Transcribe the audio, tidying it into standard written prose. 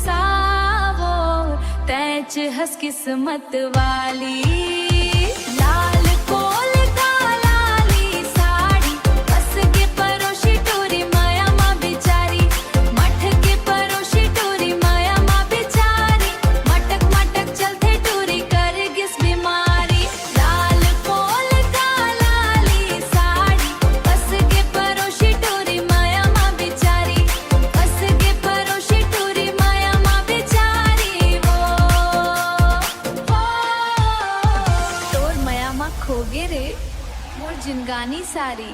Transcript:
सावो तैच हस किस्मत वाली लाल कोल कालाली साड़ी बस के परोशी टूरी माया माँ बिचारी मठ के परोशी टूरी माया माँ बिचारी मटक मटक चलते टूरी कर गिस बीमारी लाल कोल कालाली साड़ी बस के परोशी टूरी माया माँ बिचारी बस के परोशी टूरी माया माँ बिचारी तोर माया माँ खोगे रे मोर जिनगानी सारी।